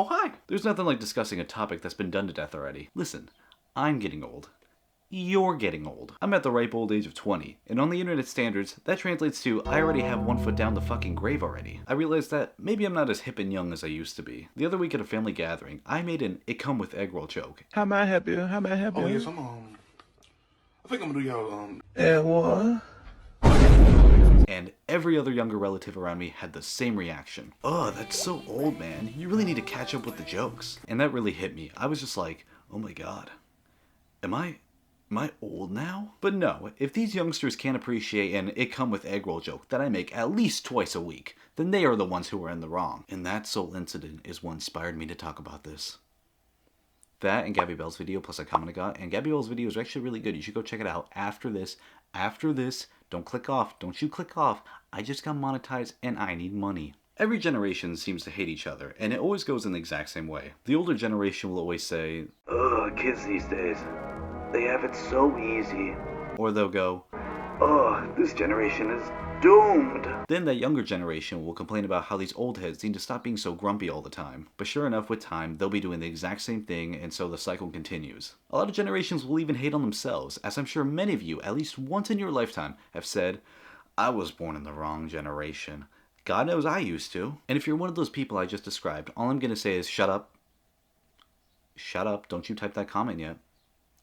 Oh, hi! There's nothing like discussing a topic that's been done to death already. Listen, I'm getting old. You're getting old. I'm at the ripe old age of 20, and on the internet standards, that translates to I already have 1 foot down the fucking grave already. I realized that maybe I'm not as hip and young as I used to be. The other week at a family gathering, I made an "it come with egg roll" joke. How may I help you? How may I help you? Oh yes, I think I'm gonna do y'all And what? And every other younger relative around me had the same reaction. Oh, that's so old, man. You really need to catch up with the jokes. And that really hit me. I was just like, oh my god. Am I old now? But no, if these youngsters can't appreciate an "it come with egg roll" joke that I make at least twice a week, then they are the ones who are in the wrong. And that sole incident is what inspired me to talk about this. That and Gabby Bell's video, plus a comment I got, and Gabby Bell's video is actually really good. You should go check it out after this. After this, don't click off. Don't you click off. I just got monetized and I need money. Every generation seems to hate each other, and it always goes in the exact same way. The older generation will always say, "Ugh, kids these days, they have it so easy." Or they'll go, "Ugh, this generation is doomed." Then that younger generation will complain about how these old heads need to stop being so grumpy all the time. But sure enough, with time, they'll be doing the exact same thing, and so the cycle continues. A lot of generations will even hate on themselves, as I'm sure many of you, at least once in your lifetime, have said, "I was born in the wrong generation. God knows I used to." And if you're one of those people I just described, all I'm going to say is shut up. Shut up, don't you type that comment yet.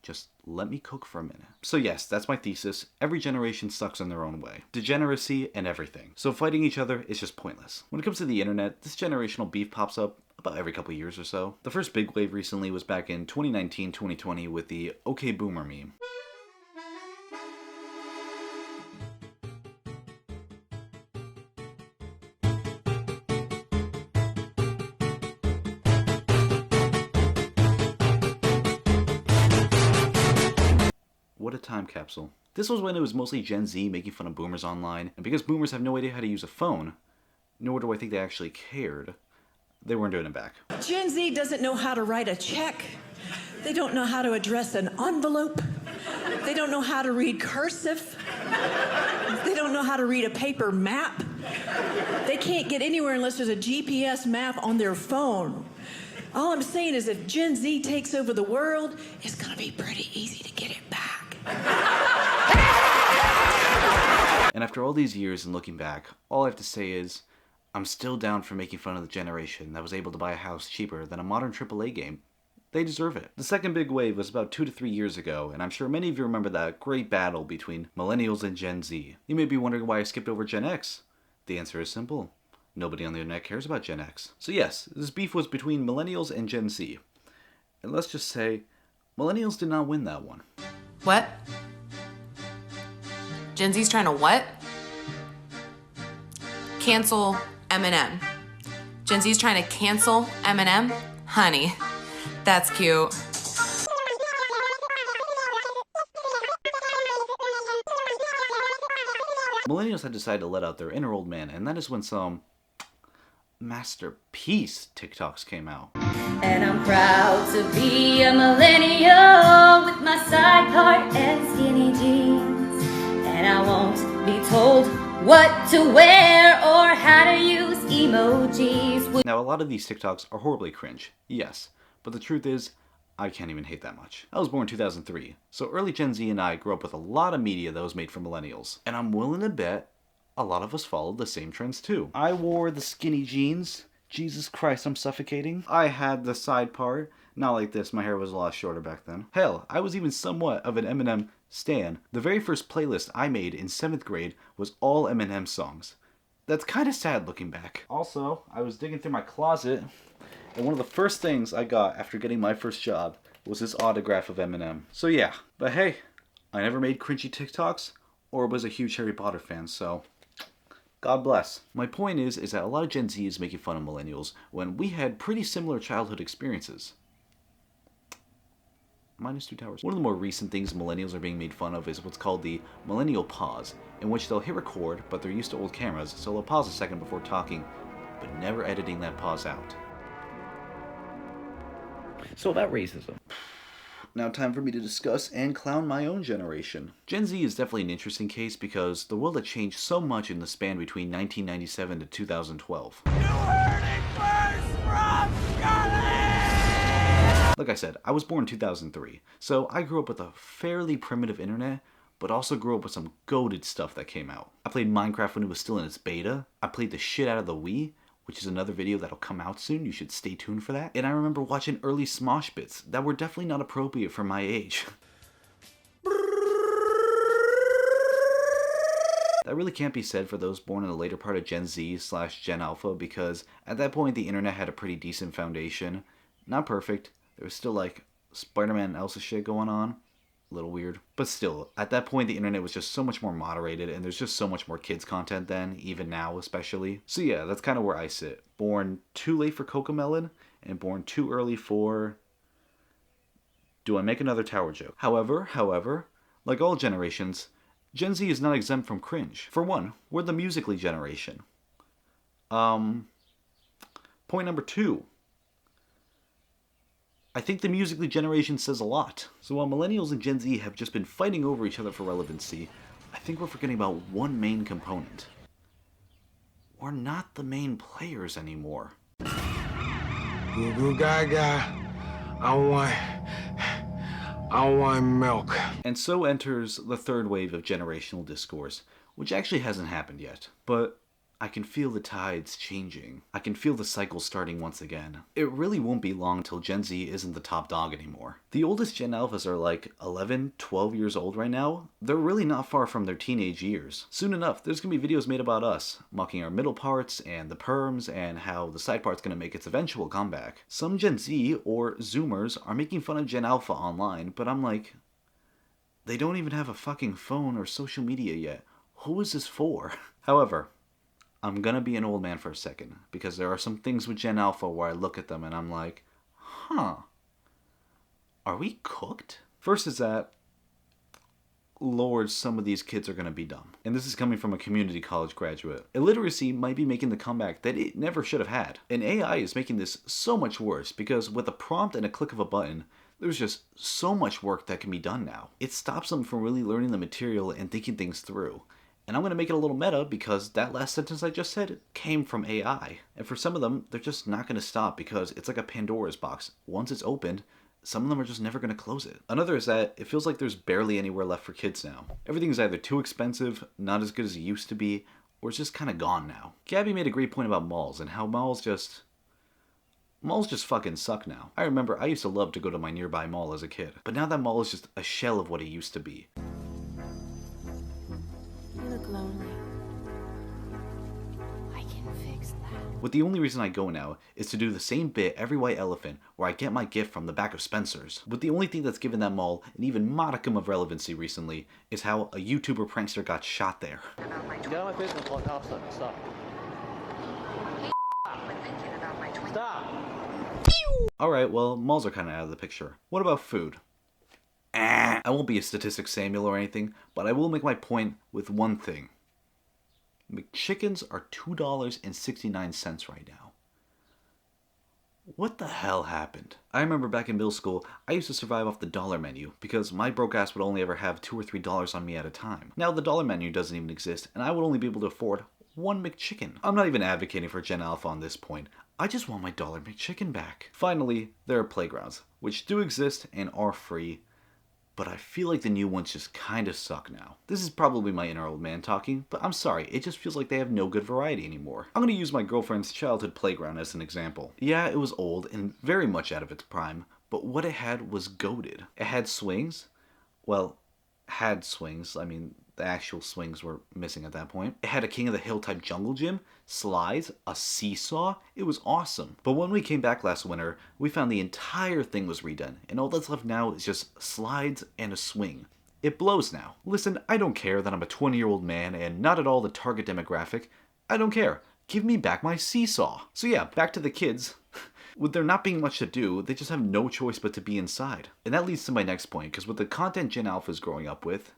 Just let me cook for a minute. So yes, that's my thesis. Every generation sucks in their own way. Degeneracy and everything. So fighting each other is just pointless. When it comes to the internet, this generational beef pops up about every couple years or so. The first big wave recently was back in 2019-2020 with the "Okay Boomer" meme. What a time capsule. This was when it was mostly Gen Z making fun of boomers online, and because boomers have no idea how to use a phone, nor do I think they actually cared, they weren't doing it back. Gen Z doesn't know how to write a check. They don't know how to address an envelope. They don't know how to read cursive. They don't know how to read a paper map. They can't get anywhere unless there's a GPS map on their phone. All I'm saying is if Gen Z takes over the world, it's gonna be pretty easy to get it back. And after all these years and looking back, all I have to say is, I'm still down for making fun of the generation that was able to buy a house cheaper than a modern AAA game. They deserve it. The second big wave was about 2 to 3 years ago, and I'm sure many of you remember that great battle between Millennials and Gen Z. You may be wondering why I skipped over Gen X. The answer is simple. Nobody on the internet cares about Gen X. So yes, this beef was between Millennials and Gen Z. And let's just say, Millennials did not win that one. What? Gen Z's trying to what? Cancel Eminem. Gen Z's trying to cancel Eminem? Honey, that's cute. Millennials had decided to let out their inner old man, and that is when some masterpiece TikToks came out. And I'm proud to be a millennial with my side part and skinny jeans. And I won't be told what to wear or how to use emojis. Now, a lot of these TikToks are horribly cringe, yes, but the truth is, I can't even hate that much. I was born in 2003, so early Gen Z and I grew up with a lot of media that was made for millennials. And I'm willing to bet a lot of us followed the same trends too. I wore the skinny jeans. Jesus Christ, I'm suffocating. I had the side part. Not like this, my hair was a lot shorter back then. Hell, I was even somewhat of an Eminem stan. The very first playlist I made in 7th grade was all Eminem songs. That's kind of sad looking back. Also, I was digging through my closet, and one of the first things I got after getting my first job was this autograph of Eminem. So yeah, but hey, I never made cringy TikToks or was a huge Harry Potter fan, so God bless. My point is that a lot of Gen Z is making fun of millennials when we had pretty similar childhood experiences. Minus 2 towers. One of the more recent things millennials are being made fun of is what's called the millennial pause, in which they'll hit record, but they're used to old cameras, so they'll pause a second before talking, but never editing that pause out. So about racism. Now time for me to discuss and clown my own generation. Gen Z is definitely an interesting case because the world had changed so much in the span between 1997 to 2012. Like I said, I was born in 2003, so I grew up with a fairly primitive internet, but also grew up with some goated stuff that came out. I played Minecraft when it was still in its beta. I played the shit out of the Wii, which is another video that'll come out soon. You should stay tuned for that. And I remember watching early Smosh bits that were definitely not appropriate for my age. That really can't be said for those born in the later part of Gen Z/Gen Alpha, because at that point the internet had a pretty decent foundation. Not perfect. There was still like Spider-Man and Elsa shit going on. A little weird. But still, at that point the internet was just so much more moderated, and there's just so much more kids content then, even now especially. So yeah, that's kind of where I sit. Born too late for Cocomelon, and born too early for... Do I make another tower joke? However, like all generations, Gen Z is not exempt from cringe. For one, we're the Musical.ly generation. Point number 2. I think the Musical.ly generation says a lot. So while Millennials and Gen Z have just been fighting over each other for relevancy, I think we're forgetting about one main component. We're not the main players anymore. Goo goo gaga. I want milk. And so enters the third wave of generational discourse, which actually hasn't happened yet. But I can feel the tides changing. I can feel the cycle starting once again. It really won't be long till Gen Z isn't the top dog anymore. The oldest Gen Alphas are like 11, 12 years old right now. They're really not far from their teenage years. Soon enough, there's gonna be videos made about us, mocking our middle parts and the perms and how the side part's gonna make its eventual comeback. Some Gen Z or Zoomers are making fun of Gen Alpha online, but I'm like, they don't even have a fucking phone or social media yet. Who is this for? However, I'm gonna be an old man for a second, because there are some things with Gen Alpha where I look at them and I'm like, huh, are we cooked? First is that, Lord, some of these kids are gonna be dumb. And this is coming from a community college graduate. Illiteracy might be making the comeback that it never should have had. And AI is making this so much worse, because with a prompt and a click of a button, there's just so much work that can be done now. It stops them from really learning the material and thinking things through. And I'm going to make it a little meta because that last sentence I just said came from AI. And for some of them, they're just not going to stop because it's like a Pandora's box. Once it's opened, some of them are just never going to close it. Another is that it feels like there's barely anywhere left for kids now. Everything's either too expensive, not as good as it used to be, or it's just kind of gone now. Gabby made a great point about malls and how malls just fucking suck now. I remember I used to love to go to my nearby mall as a kid, but now that mall is just a shell of what it used to be. You look lonely. I can fix that. But the only reason I go now is to do the same bit every white elephant where I get my gift from the back of Spencer's. But the only thing that's given that mall an even modicum of relevancy recently is how a YouTuber prankster got shot there. Get on my business podcast. Stop. Stop. Alright, well, malls are kind of out of the picture. What about food? I won't be a statistics Samuel or anything, but I will make my point with one thing. McChickens are $2.69 right now. What the hell happened? I remember back in middle school, I used to survive off the dollar menu because my broke ass would only ever have $2 or $3 on me at a time. Now the dollar menu doesn't even exist, and I would only be able to afford one McChicken. I'm not even advocating for Gen Alpha on this point. I just want my dollar McChicken back. Finally, there are playgrounds, which do exist and are free, but I feel like the new ones just kinda suck now. This is probably my inner old man talking, but I'm sorry, it just feels like they have no good variety anymore. I'm gonna use my girlfriend's childhood playground as an example. Yeah, it was old and very much out of its prime, but what it had was goated. It had swings. Well, had swings. I mean, the actual swings were missing at that point. It had a King of the Hill type jungle gym, slides, a seesaw. It was awesome. But when we came back last winter, we found the entire thing was redone, and all that's left now is just slides and a swing. It blows now. Listen, I don't care that I'm a 20-year-old man and not at all the target demographic. I don't care. Give me back my seesaw. So yeah, back to the kids. With there not being much to do, they just have no choice but to be inside. And that leads to my next point, because with the content Gen Alpha is growing up with,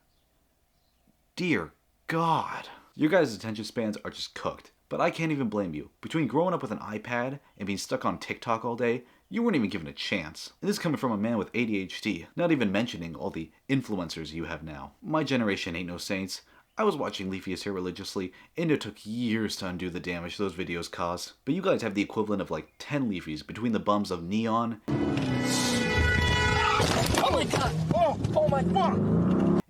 dear God. Your guys' attention spans are just cooked. But I can't even blame you. Between growing up with an iPad and being stuck on TikTok all day, You weren't even given a chance. And this is coming from a man with ADHD, not even mentioning all the influencers you have now. My generation ain't no saints. I was watching Leafy's hair religiously, and it took years to undo the damage those videos caused. But you guys have the equivalent of like 10 Leafys between the bums of Neon. Oh my god! Oh my fuck!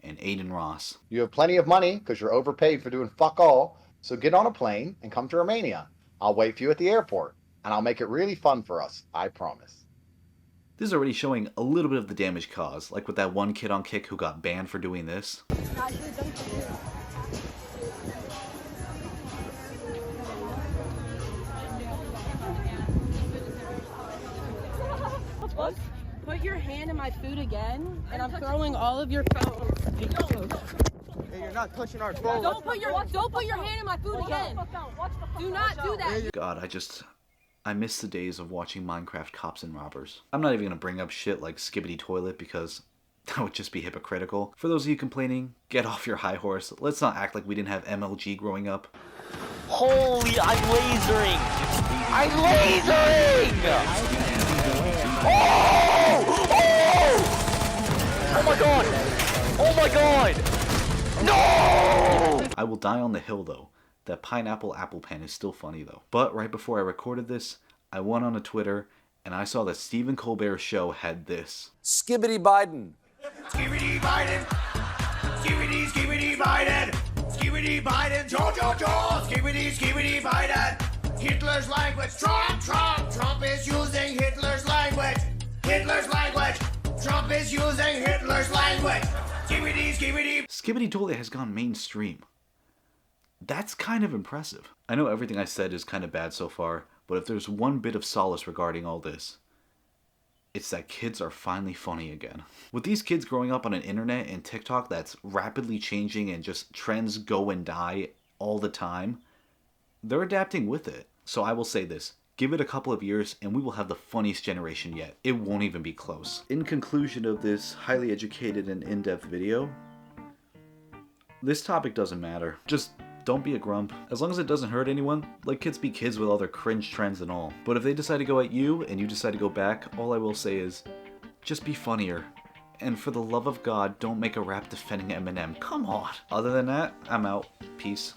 And Aiden Ross. You have plenty of money because you're overpaid for doing fuck all, so get on a plane and come to Romania. I'll wait for you at the airport, and I'll make it really fun for us, I promise. This is already showing a little bit of the damage caused, like with that one kid on Kick who got banned for doing this. Put your hand in my food again, and I'm throwing all of your phones. Hey, you're not touching our phone. Don't put your hand in my food again. Do not do that. God, I miss the days of watching Minecraft Cops and Robbers. I'm not even gonna bring up shit like Skibbity Toilet because that would just be hypocritical. For those of you complaining, get off your high horse. Let's not act like we didn't have MLG growing up. Holy, I'm lasering! I'm lasering! Oh! Oh! Oh my god! Oh my god! No! I will die on the hill though. That pineapple apple pen is still funny though. But right before I recorded this, I went on a Twitter and I saw that Stephen Colbert's show had this. Skibbity Biden. Skibbity Biden. Skibbity, skibbity Biden. Skibbity Biden. Joe. Skibbity Biden. Hitler's language. Trump is using Hitler's language. Hitler's language. Trump is using Hitler's language. Skibbity. Skibbity Toilet has gone mainstream. That's kind of impressive. I know everything I said is kind of bad so far, but if there's one bit of solace regarding all this, it's that kids are finally funny again. With these kids growing up on an internet and TikTok that's rapidly changing and just trends go and die all the time, they're adapting with it. So I will say this, give it a couple of years and we will have the funniest generation yet. It won't even be close. In conclusion of this highly educated and in-depth video, this topic doesn't matter. Just don't be a grump. As long as it doesn't hurt anyone, let kids be kids with all their cringe trends and all. But if they decide to go at you and you decide to go back, all I will say is, just be funnier. And for the love of God, don't make a rap defending Eminem. Come on. Other than that, I'm out. Peace.